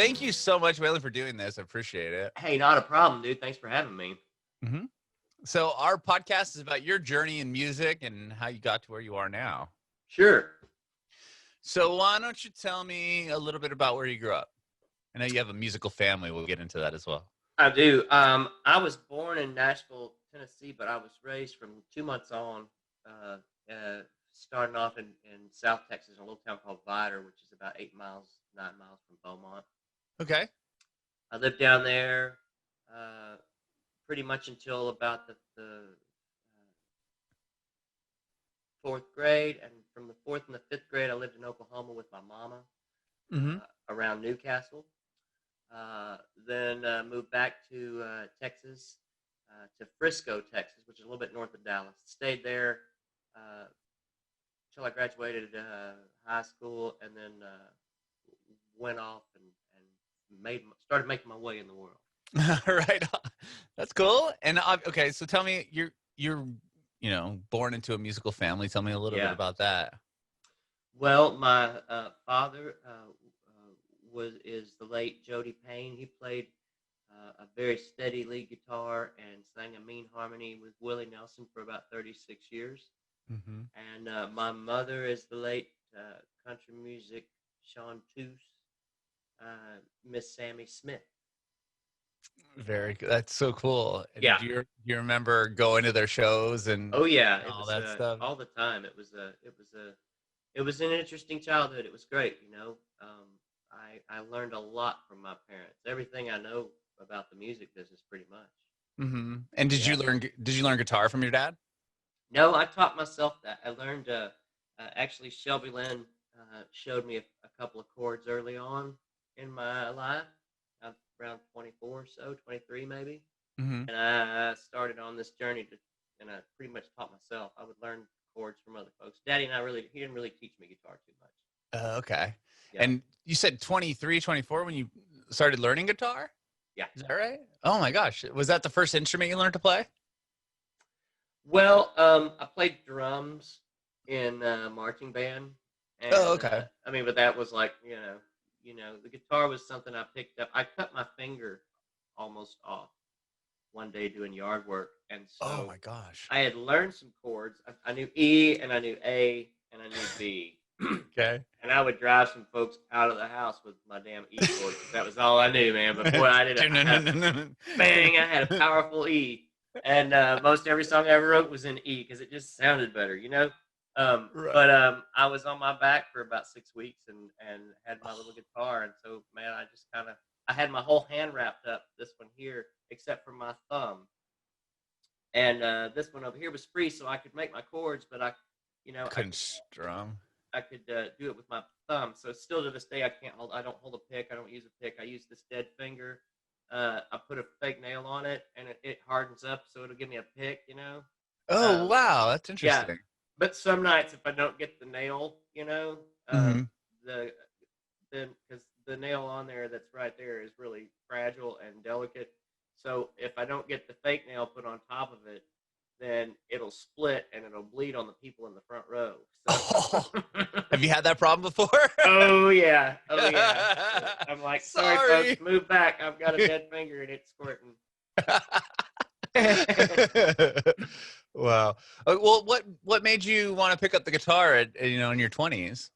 thank you so much, Waylon, for doing this. I appreciate it. Hey, not a problem, dude. Thanks for having me. Mm-hmm. So our podcast is about your journey in music and how you got to where you are now. Sure. So why don't you tell me a little bit about where you grew up? I know you have a musical family. We'll get into that as well. I do. I was born in Nashville, Tennessee, but I was raised from 2 months on, uh, starting off in South Texas, in a little town called Vidor, which is about 9 miles from Beaumont. Okay. I lived down there pretty much until about the fourth grade, and from the fourth and the fifth grade, I lived in Oklahoma with my mama Mm-hmm. around Newcastle. Then moved back to Texas, to Frisco, Texas, which is a little bit north of Dallas. Stayed there until I graduated high school, and then went off and started making my way in the world. Right. That's cool. And okay, so tell me, you're born into a musical family. Tell me a little bit about that. Well, my father is the late Jody Payne. He played a very steady lead guitar and sang a mean harmony with Willie Nelson for about 36 years. Mm-hmm. And my mother is the late country music chanteuse, Miss Sammi Smith. Very good. That's so cool. And Yeah. Do you remember going to their shows and all that stuff? All the time. It was an interesting childhood. It was great. I learned a lot from my parents. Everything I know about the music business, pretty much. Mm-hmm. And did you learn guitar from your dad? No, I taught myself that. I learned. Actually, Shelby Lynn showed me a couple of chords early on in my life. I'm around 24 or so, 23 maybe. Mm-hmm. And I started on this journey and I pretty much taught myself. I would learn chords from other folks. Daddy and he didn't really teach me guitar too much. Okay. Yeah. And you said 23, 24 when you started learning guitar? Yeah. Is that right? Oh my gosh. Was that the first instrument you learned to play? Well, I played drums in marching band. And, okay. but that was like, the guitar was something I picked up. I cut my finger almost off one day doing yard work. And so oh my gosh, I had learned some chords. I knew E and I knew A and I knew B. Okay. And I would drive some folks out of the house with my damn E chord. That was all I knew, man. But boy, I did bang, I had a powerful E. And most every song I ever wrote was in E because it just sounded better, Right. But I was on my back for about 6 weeks and had my little guitar. And so, man, I had my whole hand wrapped up, this one here, except for my thumb. And this one over here was free, so I could make my chords, but I couldn't strum. I could do it with my thumb. So still to this day, I don't hold a pick. I don't use a pick. I use this dead finger. I put a fake nail on it, and it hardens up, so it'll give me a pick, Oh, wow. That's interesting. Yeah. But some nights, if I don't get the nail, mm-hmm. Because the nail on there that's right there is really fragile and delicate. So if I don't get the fake nail put on top of it, then it'll split and it'll bleed on the people in the front row. So. Have you had that problem before? Oh yeah. I'm like, sorry folks, move back. I've got a dead finger and it's squirting. Wow. Well, what made you want to pick up the guitar at in your 20s?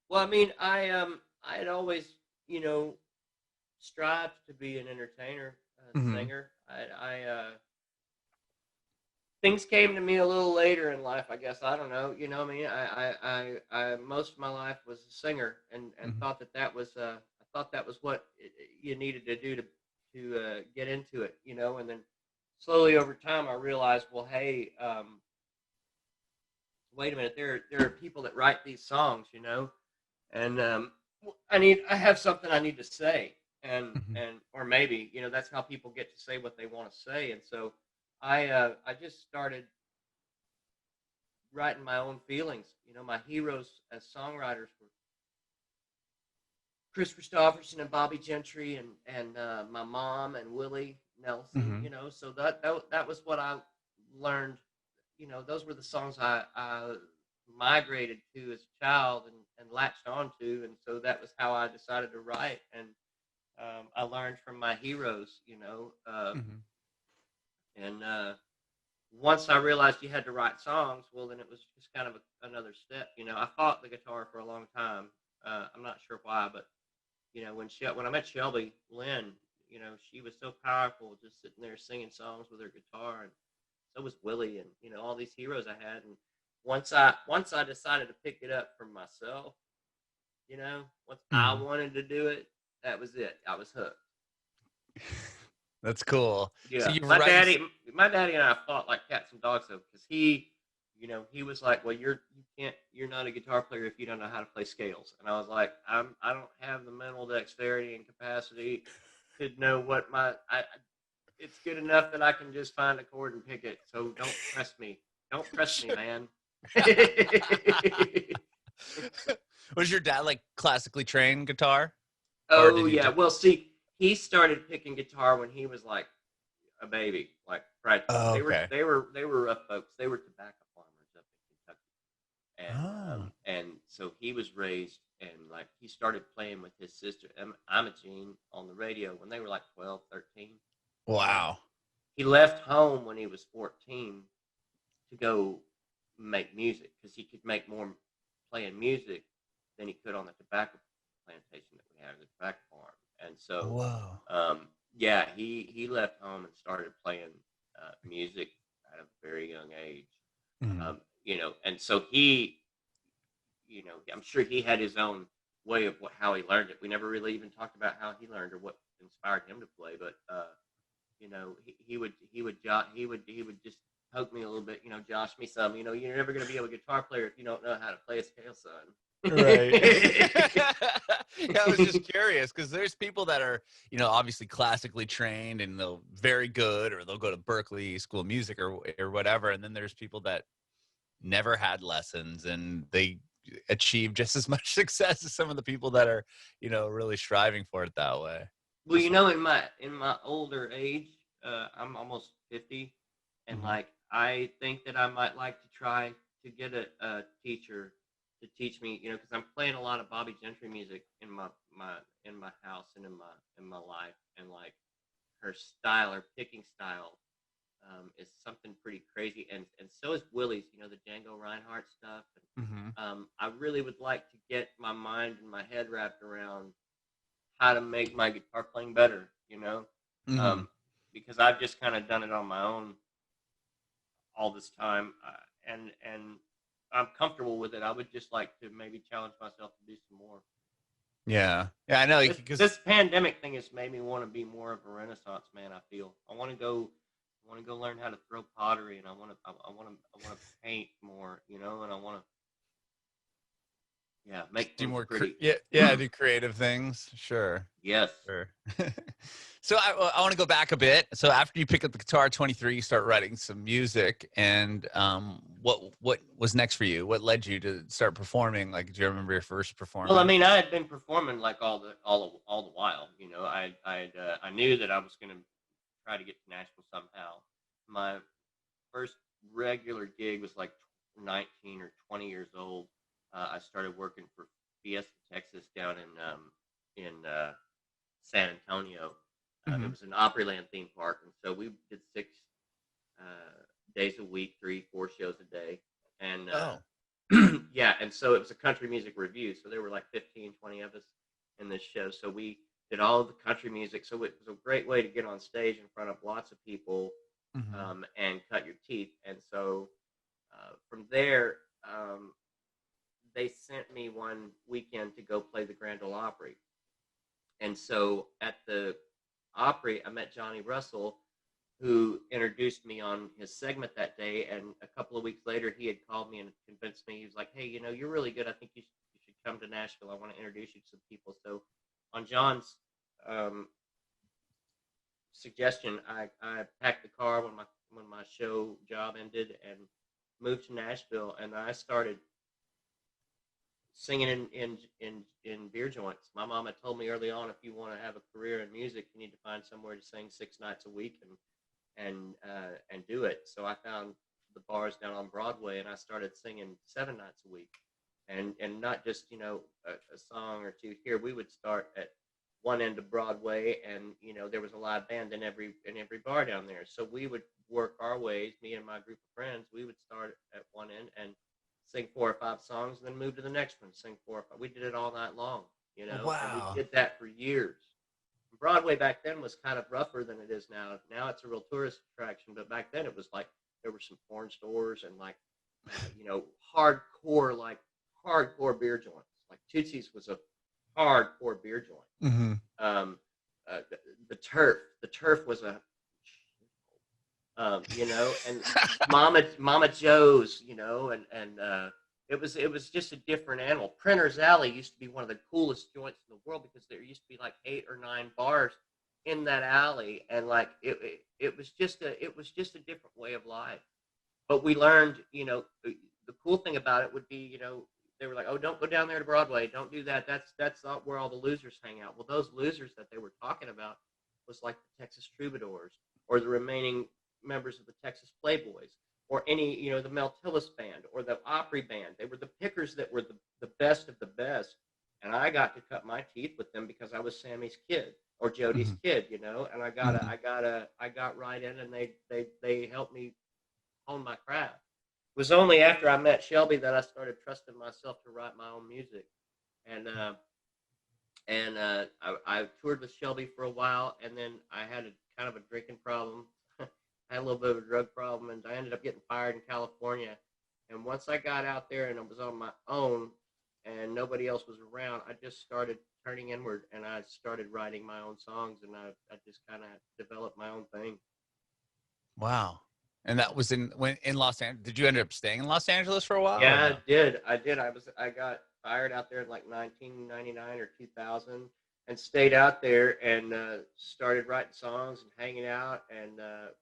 Well, I had always strived to be an entertainer, singer. Things came to me a little later in life, I guess. I don't know. I most of my life was a singer, and thought that was what you needed to do to get into it, And then slowly over time, I realized, well, hey, wait a minute, there are people that write these songs, and I have something I need to say, and or maybe that's how people get to say what they want to say, and so. I just started writing my own feelings. My heroes as songwriters were Chris Christopherson and Bobby Gentry and my mom and Willie Nelson. So that was what I learned. Those were the songs I migrated to as a child and latched onto, and so that was how I decided to write. And I learned from my heroes, Mm-hmm. and once I realized you had to write songs, well, then it was just kind of another step. I fought the guitar for a long time. I'm not sure why, but when I met Shelby Lynn, she was so powerful, just sitting there singing songs with her guitar, and so was Willie, and all these heroes I had. And once I decided to pick it up for myself, once I Mm-hmm. wanted to do it, that was it. I was hooked. That's cool. So Yeah, you my write. daddy and I fought like cats and dogs though, because he was like, well, you're not a guitar player if you don't know how to play scales. And I was like, I don't have the mental dexterity and capacity to know what it's good enough that I can just find a chord and pick it. So don't press me, man. Was your dad like classically trained guitar, or Oh did he yeah, just? well, see, he started picking guitar when he was like a baby, like practically. Oh, They were okay. they were they were rough folks. They were tobacco farmers up in Kentucky, Oh, and so he was raised, and like he started playing with his sister Imogene on the radio when they were like 12, 13. Um, wow. he left home when he was 14 to go make music because he could make more playing music than he could on the tobacco plantation that we had at the tobacco farm. And so, Whoa. yeah, he left home and started playing music at a very young age. Mm. And so I'm sure he had his own way of how he learned it. We never really even talked about how he learned or what inspired him to play, but he would just poke me a little bit, Josh me some, you're never going to be a guitar player if you don't know how to play a scale, son. Right. Yeah, I was just curious because there's people that are, obviously classically trained and they'll very good, or they'll go to Berklee School of Music or whatever, and then there's people that never had lessons and they achieve just as much success as some of the people that are, really striving for it that way. Well, Just, in my older age, I'm almost 50, and mhm. like I think that I might like to try to get a teacher to teach me, because I'm playing a lot of Bobby Gentry music in my house and in my life, and like her style, her picking style, is something pretty crazy, and so is Willie's, the Django Reinhardt stuff. Mhm. I really would like to get my mind and my head wrapped around how to make my guitar playing better, Mhm. um, because I've just kind of done it on my own all this time, and I'm comfortable with it. I would just like to maybe challenge myself to do some more. Yeah. Yeah, I know This because this pandemic thing has made me want to be more of a Renaissance man. I feel I want to go learn how to throw pottery, and I want to paint more, and I want to make do things more pretty. yeah, do creative things. Sure. Yes. Sure. So I want to go back a bit. So after you pick up the guitar at 23, you start writing some music. And what was next for you? What led you to start performing? Like, do you remember your first Well, I performance? mean, I had been performing like all the while. I knew that I was going to try to get to Nashville somehow. My first regular gig was like 19 or 20 years old. I started working for Fiesta Texas down in San Antonio. It Hmm. was an Opryland theme park, and so we did 6 days a week, 3, 4 shows a day, and Oh. yeah, and so it was a country music review. So there were like 15, 20 of us in this show. So we did all of the country music. So it was a great way to get on stage in front of lots of people, Hmm. and cut your teeth. And so from there, they sent me one weekend to go play the Grand Ole Opry. And so at the Opry, I met Johnny Russell, who introduced me on his segment that day. And a couple of weeks later, he had called me and convinced me. He was like, "Hey, you're really good. I think you should come to Nashville. I want to introduce you to some people." So, on John's um, suggestion, I packed the car when my show job ended and moved to Nashville, and I started singing in beer joints. My mom had told me early on, if you want to have a career in music, you need to find somewhere to sing 6 nights a week and do it. So I found the bars down on Broadway, and I started singing 7 nights a week, and not just a song or two here. We would start at one end of Broadway, and there was a live band in every bar down there. So we would work our ways. Me and my group of friends, we would start at one end and sing 4 or 5 songs, and then move to the next one, sing 4 or 5. We did it all night long, and we Wow. did that for years. Broadway back then was kind of rougher than it is now. Now it's a real tourist attraction, but back then it was like there were some porn stores and like hardcore beer joints. Like Tootsie's was a hardcore beer joint. Mm-hmm. The turf was a and Mama Joe's, and it was just a different animal. Printer's Alley used to be one of the coolest joints in the world because there used to be like 8 or 9 bars in that alley, and like it was just a different way of life. But we learned, the cool thing about it would be, they were like, oh, don't go down there to Broadway, don't do that. That's not where all the losers hang out. Well, those losers that they were talking about was like the Texas Troubadours or the remaining members of the Texas Playboys, or any, the Mel Tillis band or the Opry band. They were the pickers that were the best of the best. And I got to cut my teeth with them because I was Sammy's kid or Jody's kid, and I got right in, and they helped me hone my craft. It was only after I met Shelby that I started trusting myself to write my own music. And I toured with Shelby for a while, and then I had kind of a drinking problem. I had a little bit of a drug problem, and I ended up getting fired in California. And once I got out there and I was on my own and nobody else was around, I just started turning inward, and I started writing my own songs, and I just kind of developed my own thing. Wow. And that was in Los Angeles. Did you end up staying in Los Angeles for a while? Yeah, I did. I got fired out there in like 1999 or 2000. And stayed out there and started writing songs and hanging out, and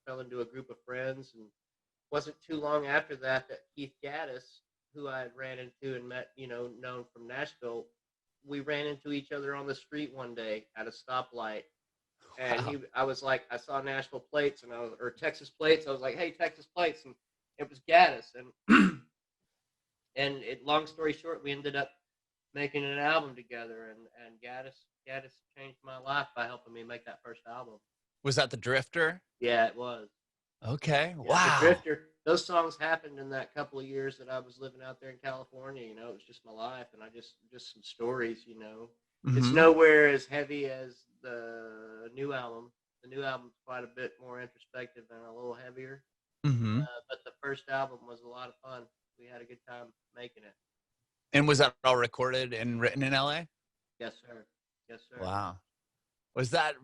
fell into a group of friends. And wasn't too long after that Keith Gaddis, who I had ran into and met, known from Nashville, we ran into each other on the street one day at a stoplight. And I was like, I saw Nashville plates or Texas plates. I was like, hey, Texas plates. And it was Gaddis. And long story short, we ended up making an album together, and Gaddis changed my life by helping me make that first album. Was that The Drifter? Yeah, it was. Okay. Yeah, wow. The Drifter. Those songs happened in that couple of years that I was living out there in California. It was just my life, and I just some stories. Mm-hmm. It's nowhere as heavy as the new album. The new album's quite a bit more introspective and a little heavier. Mm-hmm. But the first album was a lot of fun. We had a good time making it. And was that all recorded and written in LA? Yes, sir. Yes, sir. Wow. Was that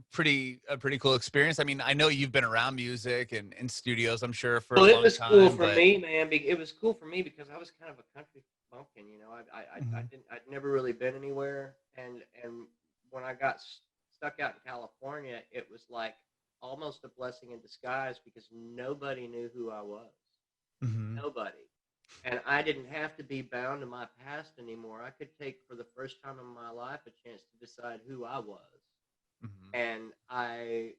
a pretty cool experience? I mean, I know you've been around music and in studios, I'm sure, for a long time. Well, it was cool for me, man. It was cool for me because I was kind of a country bumpkin, I'd never really been anywhere, and when I got stuck out in California, it was like almost a blessing in disguise because nobody knew who I was. Mm-hmm. Nobody. And I didn't have to be bound to my past anymore. I could take, for the first time in my life, a chance to decide who I was. Mm-hmm. And I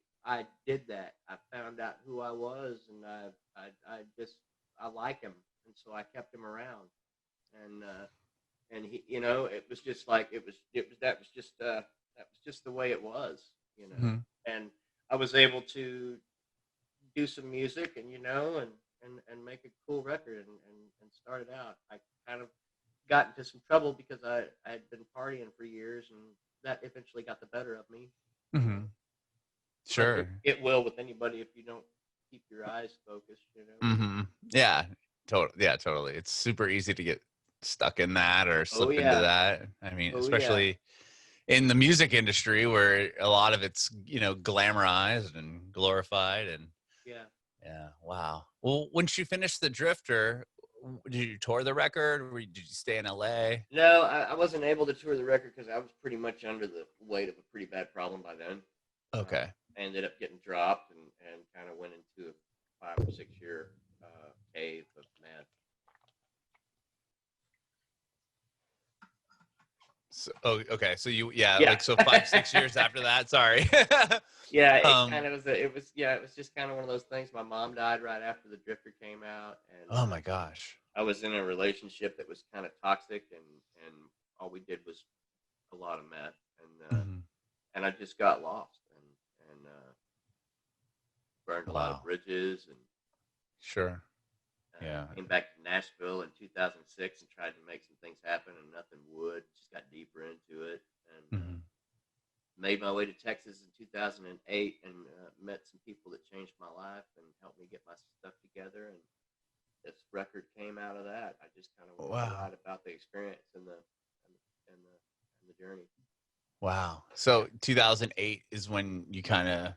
did that. I found out who I was, and I like him, and so I kept him around. And he, it was just like that was just the way it was, Mm-hmm. And I was able to do some music, and and make a cool record and start it out. I kind of got into some trouble because I had been partying for years, and that eventually got the better of me. Mm-hmm. Sure. It will with anybody if you don't keep your eyes focused, Mm-hmm. Yeah, totally. It's super easy to get stuck in that or slip into that. I mean, especially in the music industry where a lot of it's, glamorized and glorified and yeah. Wow. Well, once you finished The Drifter, did you tour the record, or did you stay in LA? No, I wasn't able to tour the record because I was pretty much under the weight of a pretty bad problem by then. Okay. I ended up getting dropped and kind of went into a 5 or 6 year cave of mad. So, okay. So like, so 5, 6 years after that, sorry. Yeah, it was just kind of one of those things. My mom died right after The Drifter came out, and oh my gosh, I was in a relationship that was kind of toxic, and all we did was a lot of meth, and and I just got lost and burned a lot of Wow. bridges and Sure. Yeah. came back to Nashville in 2006 and tried to make some things happen, and nothing would. Just got deeper into it, and Hmm. made my way to Texas in 2008, and met some people that changed my life and helped me get my stuff together. And this record came out of that. I just kind of wanted to Wow. write about the experience and the journey. Wow. So 2008 is when you kind of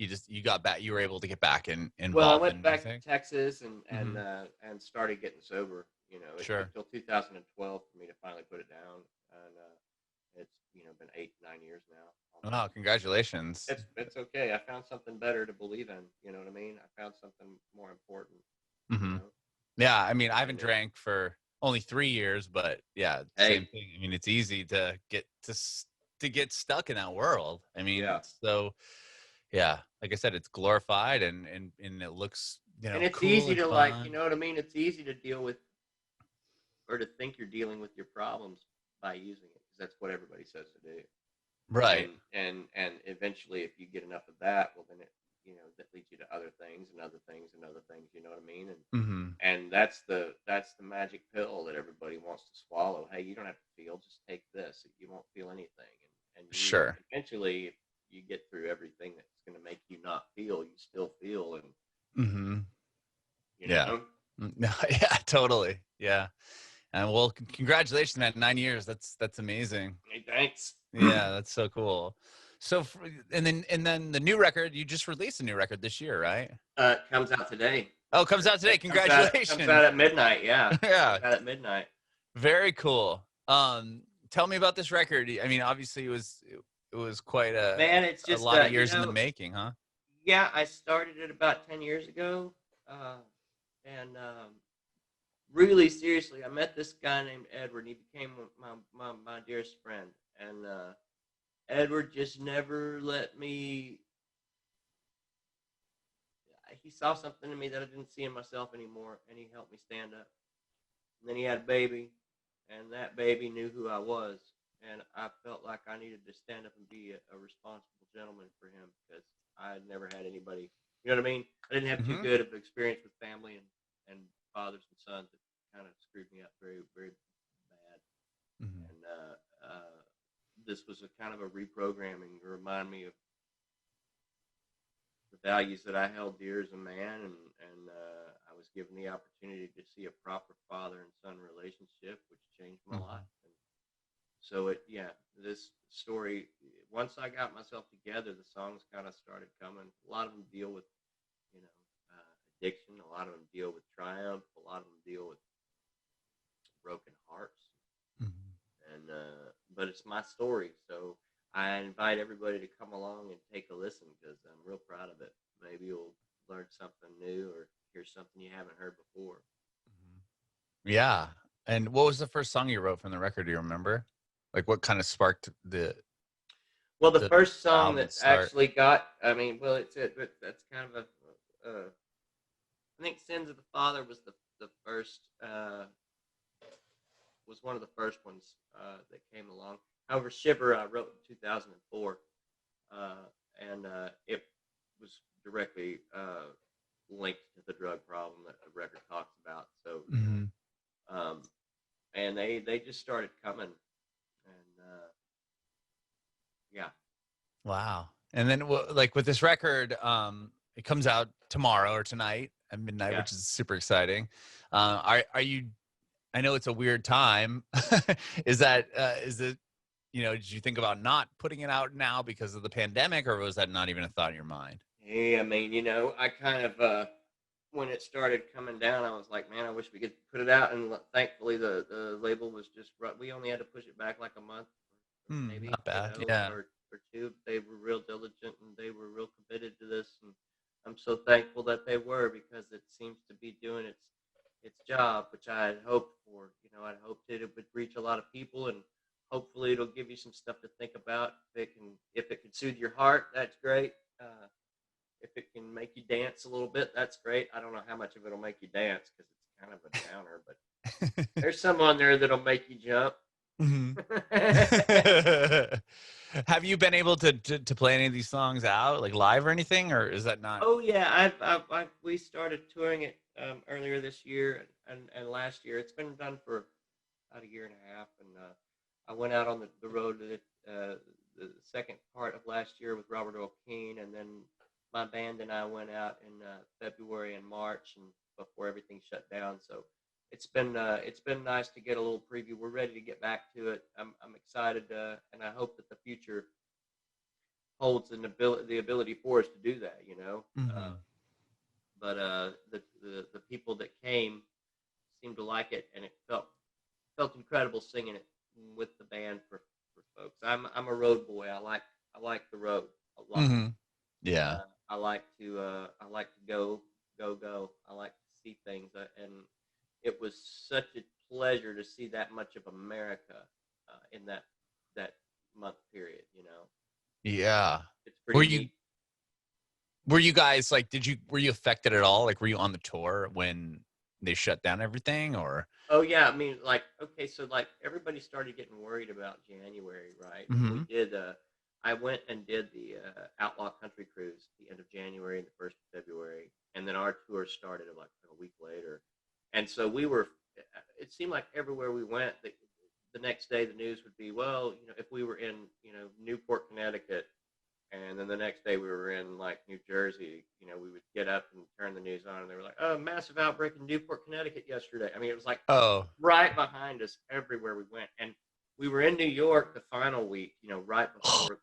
you got back. You were able to get back Well, I involved went in back to music. Texas and Hmm. started getting sober. You know, it Sure. took till 2012 for me to finally put it down, and it's been 8-9 years now. Almost. Wow. Congratulations. It's okay. I found something better to believe in. You know what I mean? I found something more important. You Hmm. know, Yeah. I mean, I haven't and drank for only 3 years, but yeah, same hey, thing. I mean, it's easy to get stuck in that world. I mean, yeah, it's so yeah. Like I said, it's glorified and it looks and it's cool easy and to like, you fun. know what I mean? It's easy to deal with or to think you're dealing with your problems by using it because that's what everybody says to do. Right. And eventually, if you get enough of that, well, then it that leads you to other things and other things and other things. You know what I mean? Hmm. And that's the magic pill that everybody wants to swallow. Hey, you don't have to feel; just take this. You won't feel anything, and you Sure. eventually, if you get through everything that's going to make you not feel, you still feel, and Hmm. you Yeah. know. No, yeah, totally. Yeah. And well, congratulations, man. 9 years. That's amazing. Hey, thanks. Yeah, that's so cool. So, and then the new record, you just released a new record this year, right? Comes out today. Oh, it comes out today. It comes out Congratulations. at midnight. Yeah, Yeah, comes out at midnight. very cool. Tell me about this record. I mean, obviously it was quite Man, it's a just lot of years in the making, huh? yeah, I started it about 10 years ago, and really seriously, I met this guy named Edward. And he became my dearest friend, and Edward just never let me. He saw something in me that I didn't see in myself anymore, and he helped me stand up. And then he had a baby, and that baby knew who I was, and I felt like I needed to stand up and be a responsible gentleman for him because I had never had anybody. You know what I mean? I didn't have too Hmm. good of an experience with family and fathers and sons. It kind of screwed me up very, very bad. Hmm. And this was a kind of a reprogramming to remind me of the values that I held dear as a man, and I was given the opportunity to see a proper father and son relationship, which changed my Hmm. life. And so this story. Once I got myself together, the songs kind of started coming. A lot of them deal with you know addiction. A lot of them deal with triumph. A lot of them deal with broken hearts. Hmm. And but it's my story, so I invite everybody to come along and take a listen because I'm real proud of it. Maybe you'll learn something new or hear something you haven't heard before. Yeah. And what was the first song you wrote from the record? Do you remember? Like, what kind of sparked Well, the the first song album that start? actually got, I mean, well, but that's kind of I think "Sins of the Father" was the first, was one of the first ones that came along. However, "Shiver" I wrote in 2004, uh, and it was directly linked to the drug problem that the record talks about. So Hmm. um, and they just started coming, and yeah, Wow. And then, like with this record, it comes out tomorrow or tonight at midnight, yeah. which is super exciting. Are you? I know it's a weird time. Is it? Did you think about not putting it out now because of the pandemic, or was that not even a thought in your mind? Hey, I mean, I kind of when it started coming down, I was like, man, I wish we could put it out. And thankfully, the label was just right. We only had to push it back like a month, or maybe, Not bad. Yeah. or two. They were real diligent and they were real committed to this, and I'm so thankful that they were because it seems to be doing its job, which I had hoped for. I'd hoped it would reach a lot of people, and hopefully, it'll give you some stuff to think about. If it can soothe your heart, that's great. If it can make you dance a little bit, that's great. I don't know how much of it'll make you dance because it's kind of a downer, but there's some on there that'll make you jump. Mhm. Have you been able to play any of these songs out, like live or anything, or is that not? Oh yeah, we started touring it earlier this year and last year. It's been done for about a year and a half, and I went out on the road to the second part of last year with Robert Earl Keen, and then my band and I went out in February and March, and before everything shut down. So it's been nice to get a little preview. We're ready to get back to it. I'm excited, and I hope that the future holds the ability for us to do that. You know, Mm-hmm. but the people that came seemed to like it, and it felt incredible singing it with the band for folks. I'm a road boy. I like the road a lot. Mm-hmm. Yeah. I like to go. I like to see things, and it was such a pleasure to see that much of America in that month period. You know, Yeah. it's pretty Were neat. you guys like? Were you affected at all? Like, were you on the tour when they shut down everything, or? Oh yeah, I mean, like, okay, so like everybody started getting worried about January, right? And we Mm-hmm. did. I went and did the Outlaw Country Cruise at the end of January and the 1st of February, and then our tour started like a week later. And so we were. It seemed like everywhere we went, the next day the news would be, well, you know, if we were in, you know, Newport, Connecticut, and then the next day we were in like New Jersey, you know, we would get up and turn the news on and they were like, oh, massive outbreak in Newport, Connecticut yesterday. I mean, it was like Oh. right behind us everywhere we went. And we were in New York the final week, you know, right before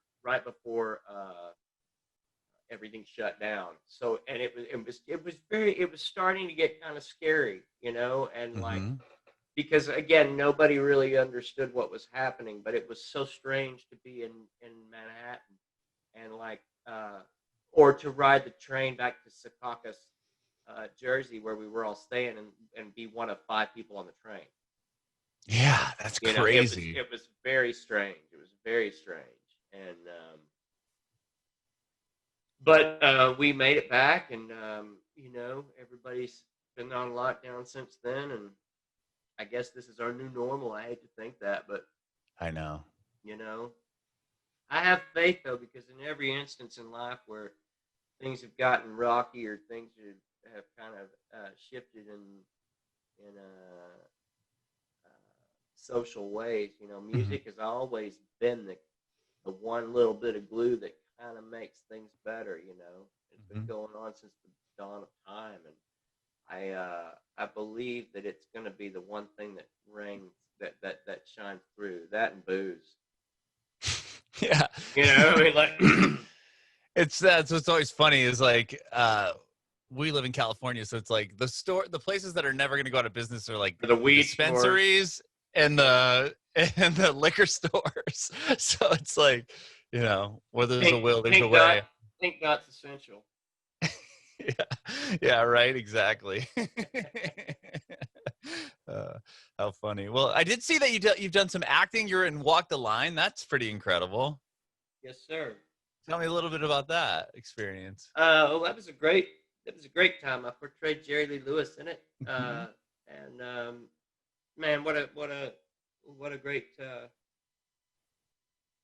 everything shut down. So, and it was starting to get kind of scary, you know, and like, Mm-hmm. because again, nobody really understood what was happening, but it was so strange to be in Manhattan and like or to ride the train back to Secaucus, Jersey, where we were all staying, and be one of 5 people on the train. Yeah, that's You know, crazy. it was very strange. It was very strange, and but we made it back, and you know, everybody's been on lockdown since then, and I guess this is our new normal. I hate to think that, but I know. you know, I have faith though, because in every instance in life where things have gotten rocky or things have kind of shifted in social ways, you know, Mm-hmm. music has always been the one little bit of glue that kind of makes things better. You know, it's been Mm-hmm. going on since the dawn of time, and I believe that it's going to be the one thing that rings that shines through, that and booze. Yeah. You know, I mean, like. It's that's what's always funny is like we live in California, so it's like the places that are never going to go out of business are like For the the weed stores. dispensaries and the liquor stores. So it's like, you know, where there's a will, there's a way. Pink dot's essential. Yeah, yeah, right, exactly. How funny. Well, I did see that you've done some acting. You're in Walk the Line. That's pretty incredible. Yes, sir. Tell me a little bit about that experience. Well, that was a great time. I portrayed Jerry Lee Lewis in it, Mhm. and man, what a great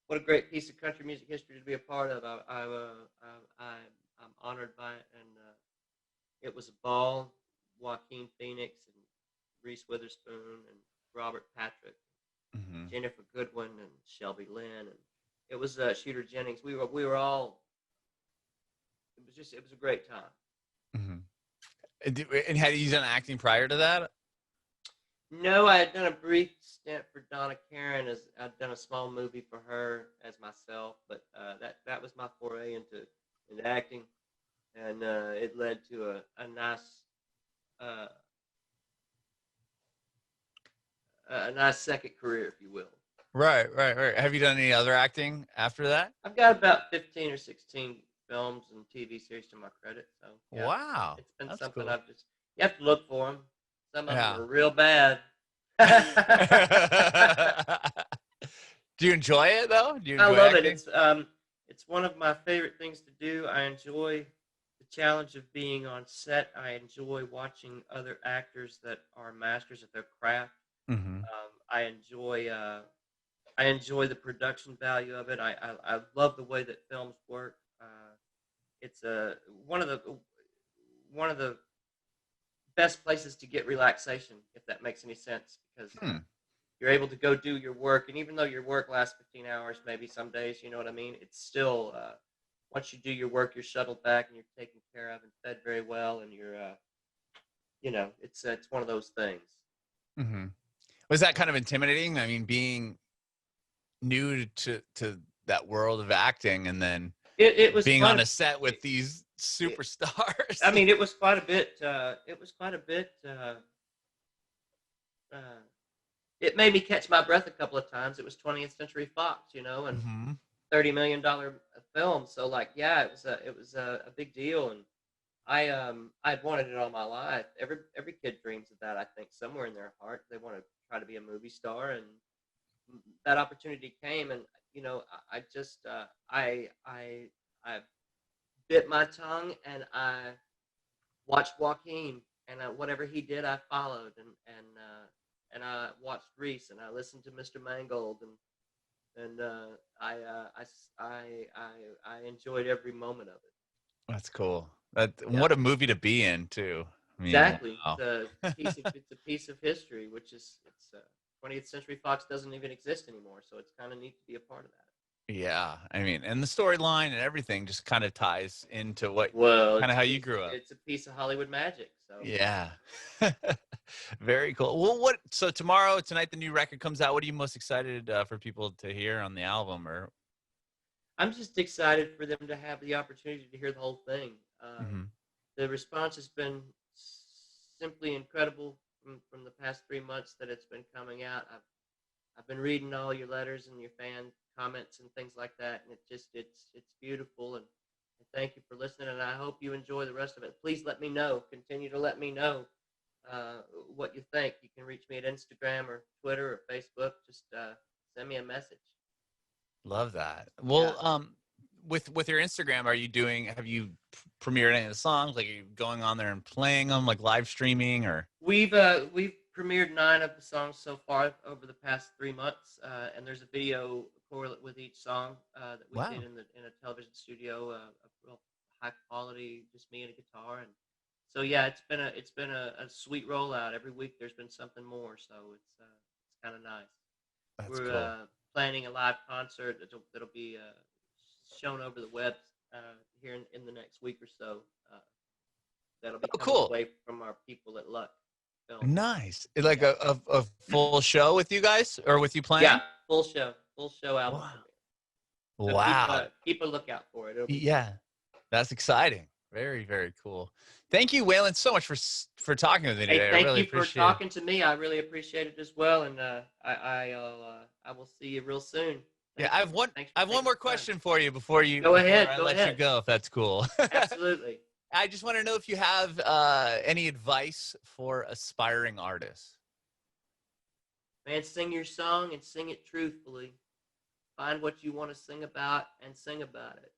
what a great piece of country music history to be a part of. I'm honored by it, and it was a ball. Joaquin Phoenix and Reese Witherspoon and Robert Patrick, Mhm. Jennifer Goodwin and Shelby Lynn, and it was Shooter Jennings. We were all. It was a great time. Mhm. And had you done acting prior to that? No, I had done a brief stint for Donna Karen, as I'd done a small movie for her as myself, but that was my foray into acting, and it led to uh, a nice second career, if you will. Right, right, right. Have you done any other acting after that? I've got about 15 or 16 films and TV series to my credit, so yeah, Wow, it's been that's something cool. I've just you have to look for them. Some of them Yeah. are real bad. Do you enjoy it though? Do you I enjoy love it. acting? It's one of my favorite things to do. I enjoy the challenge of being on set. I enjoy watching other actors that are masters at their craft. Hmm. Um, I enjoy uh, I enjoy the production value of it. I love the way that films work. It's one of the best places to get relaxation, if that makes any sense, because you're able to go do your work, and even though your work lasts 15 hours, maybe some days, you know what I mean? It's still once you do your work, you're shuttled back and you're taken care of and fed very well, and you're it's one of those things. Mm-hmm. Was that kind of intimidating? I mean, being new to that world of acting, and then It was being quite on a set with these superstars. I mean, it was quite a bit. It made me catch my breath a couple of times. It was 20th Century Fox, and $30 million film. So like, yeah, it was a big deal, and I'd wanted it all my life. Every kid dreams of that. I think somewhere in their heart they want to try to be a movie star, and that opportunity came, and I just I bit my tongue, and I watched Joaquin, and whatever he did, I followed, and I watched Reese, and I listened to Mr. Mangold, and I enjoyed every moment of it. That's cool. What a movie to be in too. I mean, Exactly. wow. It's a piece of history, which is 20th Century Fox doesn't even exist anymore, so it's kind of neat to be a part of that. Yeah, I mean, and the storyline and everything just kind of ties into how you grew up. It's a piece of Hollywood magic. So yeah. Very cool. Well, so tonight the new record comes out. What are you most excited for people to hear on the album? Or I'm just excited for them to have the opportunity to hear the whole thing. The response has been simply incredible from the past 3 months that it's been coming out. I've been reading all your letters and your fan comments and things like that, and it's beautiful, and thank you for listening, and I hope you enjoy the rest of it. Please let me know. Continue to let me know what you think. You can reach me at Instagram or Twitter or Facebook. Just send me a message. Love that. Well, with your Instagram, have you premiered any of the songs? Like, are you going on there and playing them, like live streaming, or? We've premiered 9 of the songs so far over the past 3 months, and there's a video correlate with each song that we did in a television studio, a real high quality, just me and a guitar, and so yeah, it's been a sweet rollout. Every week there's been something more, so it's kind of nice. That's We're cool. planning a live concert that'll be shown over the web here in the next week or so. That'll be coming away from our people at Luck. Nice. Like a full show with you guys, or with you playing? Yeah, full show album. Wow. So keep a lookout for it. Yeah, that's exciting. Very, very cool. Thank you, Waylon, so much for talking with me today. Thank I really you for talking to me. I really appreciate it as well, and I will see you real soon. I have one more question for you before I let you go, if that's cool. Absolutely. I just want to know if you have any advice for aspiring artists. Man, sing your song and sing it truthfully. Find what you want to sing about and sing about it.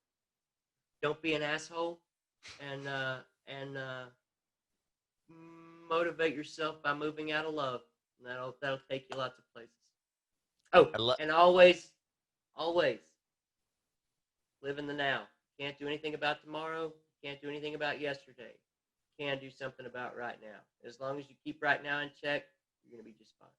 Don't be an asshole, and motivate yourself by moving out of love. And that'll take you lots of places. Oh, and always live in the now. Can't do anything about tomorrow. Can't do anything about yesterday. Can do something about right now. As long as you keep right now in check, you're gonna be just fine.